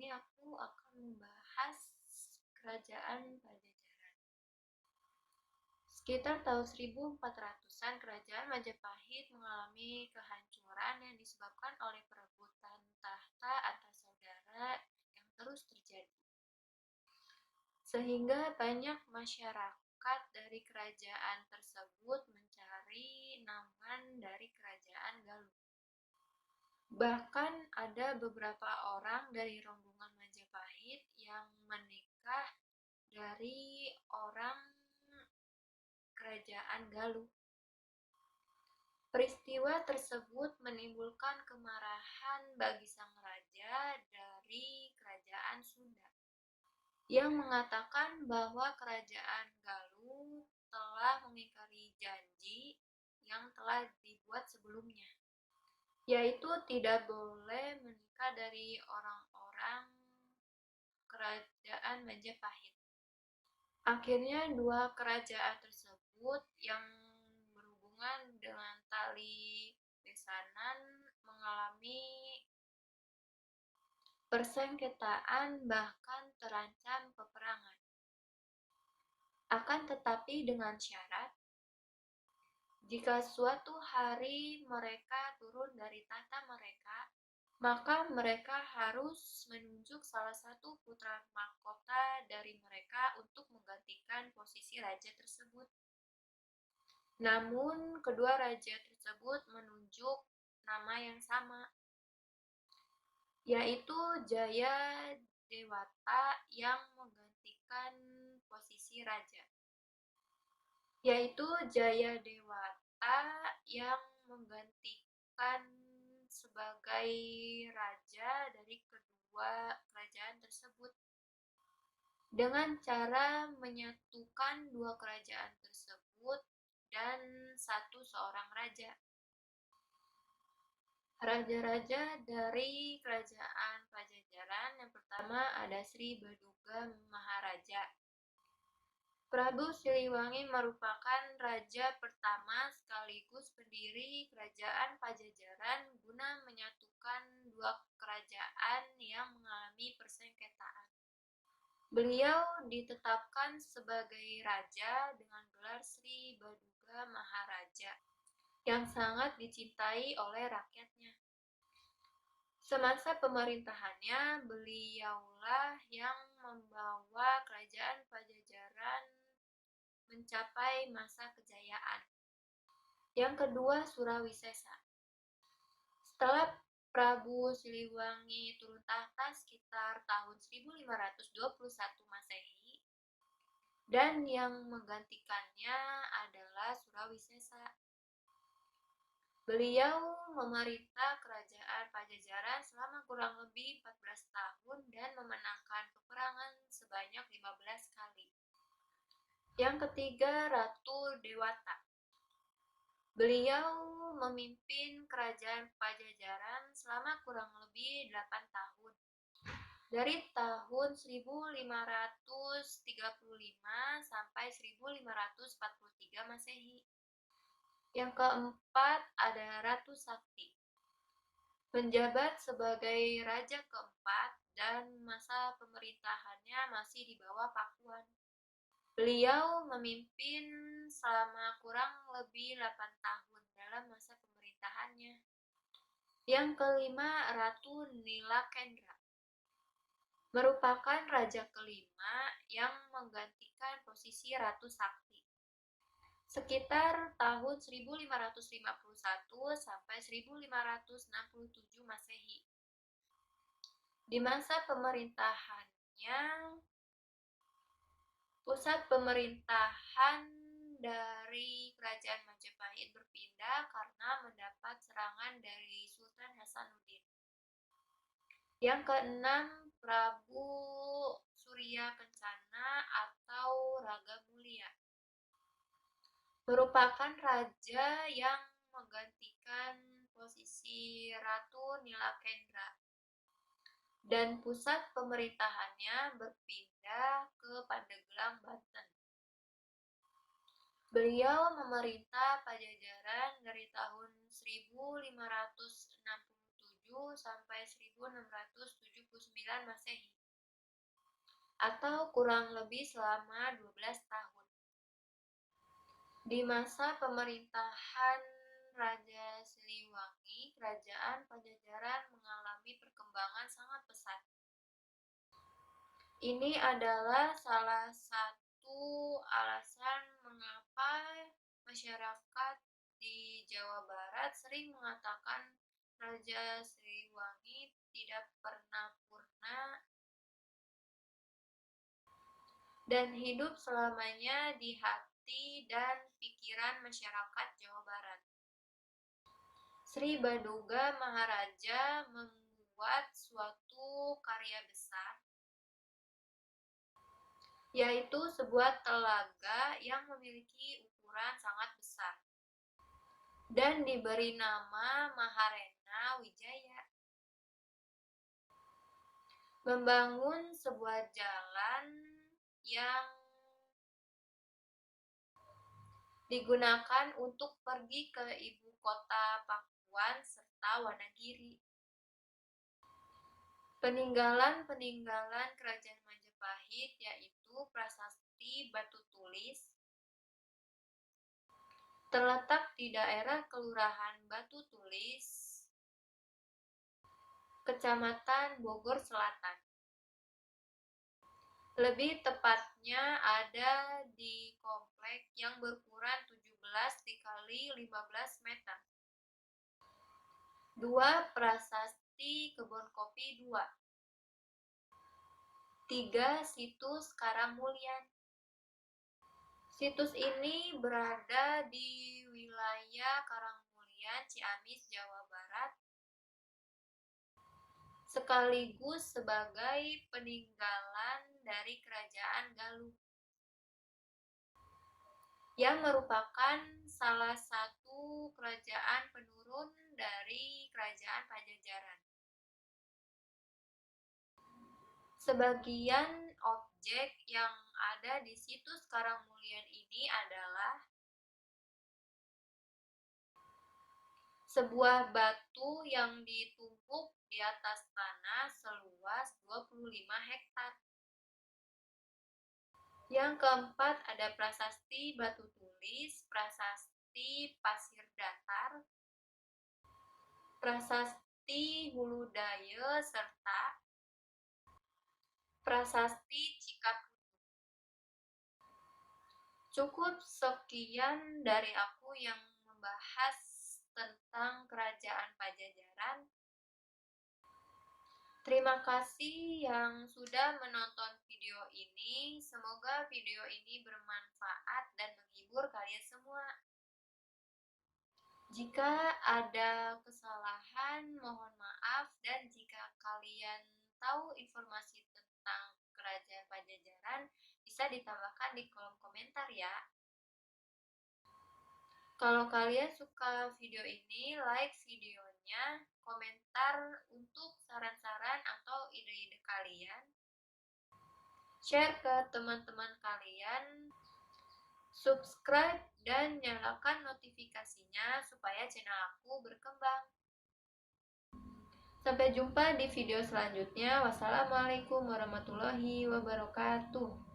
ini aku akan membahas kerajaan Pajajaran. Sekitar tahun 1400-an, kerajaan Majapahit mengalami kehancuran yang disebabkan oleh perebutan tahta antar saudara yang terus terjadi. Sehingga banyak masyarakat dari kerajaan tersebut mencari naungan dari kerajaan Galuh. Bahkan ada beberapa orang dari rombongan Majapahit yang menikah dari orang kerajaan Galuh. Peristiwa tersebut menimbulkan kemarahan bagi sang raja dari kerajaan Sunda yang mengatakan bahwa kerajaan Galuh telah mengingkari janji yang telah dibuat sebelumnya, yaitu tidak boleh menikah dari orang-orang kerajaan Majapahit. Akhirnya dua kerajaan tersebut yang berhubungan dengan tali besanan mengalami persengketaan, bahkan terancam peperangan. Akan tetapi dengan syarat, jika suatu hari mereka turun dari tahta mereka, maka mereka harus menunjuk salah satu putra mahkota dari mereka untuk menggantikan posisi raja tersebut. Namun, kedua raja tersebut menunjuk nama yang sama, yaitu Jayadewata yang menggantikan posisi raja. Sebagai raja dari kedua kerajaan tersebut dengan cara menyatukan dua kerajaan tersebut dan satu seorang raja. Raja-raja dari kerajaan Pajajaran yang pertama ada Sri Baduga Maharaja. Prabu Siliwangi merupakan raja pertama sekaligus pendiri kerajaan Pajajaran guna menyatukan dua kerajaan yang mengalami persengketaan. Beliau ditetapkan sebagai raja dengan gelar Sri Baduga Maharaja yang sangat dicintai oleh rakyatnya. Semasa pemerintahannya, beliaulah yang membawa kerajaan Pajajaran mencapai masa kejayaan. Yang kedua, Surawisesa. Setelah Prabu Siliwangi turun tahta sekitar tahun 1521 Masehi, dan yang menggantikannya adalah Surawisesa. Beliau memerintah kerajaan Pajajaran selama kurang lebih 14 tahun dan memenangkan peperangan sebanyak 15 kali. Yang ketiga, Ratu Dewata. Beliau memimpin kerajaan Pajajaran selama kurang lebih 8 tahun. Dari tahun 1535 sampai 1543 Masehi. Yang keempat ada Ratu Sakti. Menjabat sebagai raja keempat dan masa pemerintahannya masih di bawah Pakuan. Beliau memimpin selama kurang lebih 8 tahun dalam masa pemerintahannya. Yang kelima, Ratu Nilakendra. Merupakan raja kelima yang menggantikan posisi Ratu Sakti. Sekitar tahun 1551 sampai 1567 Masehi. Di masa pemerintahannya, pusat pemerintahan dari kerajaan Majapahit berpindah karena mendapat serangan dari Sultan Hasanuddin. Yang keenam, Prabu Surya Kencana atau Raga Mulia. Merupakan raja yang menggantikan posisi Ratu Nilakendra. Dan pusat pemerintahannya berpindah ke Pandeglang, Banten. Beliau memerintah Pajajaran dari tahun 1567 sampai 1671. 1009 Masehi, atau kurang lebih selama 12 tahun. Di masa pemerintahan Raja Siliwangi, kerajaan Pajajaran mengalami perkembangan sangat pesat. Ini adalah salah satu alasan mengapa masyarakat di Jawa Barat sering mengatakan Raja Siliwangi tidak pernah purna dan hidup selamanya di hati dan pikiran masyarakat Jawa Barat. Sri Baduga Maharaja membuat suatu karya besar, yaitu sebuah telaga yang memiliki ukuran sangat besar dan diberi nama Maharena Wijaya. Membangun sebuah jalan yang digunakan untuk pergi ke ibu kota Pakuan serta Wonogiri. Peninggalan-peninggalan Kerajaan Majapahit yaitu prasasti batu tulis terletak di daerah Kelurahan Batu Tulis, Kecamatan Bogor Selatan. Lebih tepatnya ada di komplek yang berukuran 17 dikali 15 meter. 2. Prasasti Kebon Kopi 2. 3. Situs Karamulyan. Situs ini berada di wilayah Karangmulyan, Ciamis, Jawa Barat, sekaligus sebagai peninggalan dari Kerajaan Galuh, yang merupakan salah satu kerajaan penurun dari Kerajaan Pajajaran. Sebagian objek yang ada di situs Karangmulyan ini adalah sebuah batu yang ditumpuk di atas tanah seluas 25 hektar. Yang keempat ada prasasti batu tulis, prasasti pasir datar, prasasti hulu daya, serta prasasti Cikapundung. Cukup sekian dari aku yang membahas tentang Kerajaan Pajajaran. Terima kasih yang sudah menonton video ini. Semoga video ini bermanfaat dan menghibur kalian semua. Jika ada kesalahan, mohon maaf, dan jika kalian tahu informasi tentang Kerajaan Pajajaran, bisa ditambahkan di kolom komentar ya. Kalau kalian suka video ini, like videonya, komentar untuk saran-saran atau ide-ide kalian, share ke teman-teman kalian, subscribe dan nyalakan notifikasinya supaya channel aku berkembang. Sampai jumpa di video selanjutnya. Wassalamualaikum warahmatullahi wabarakatuh.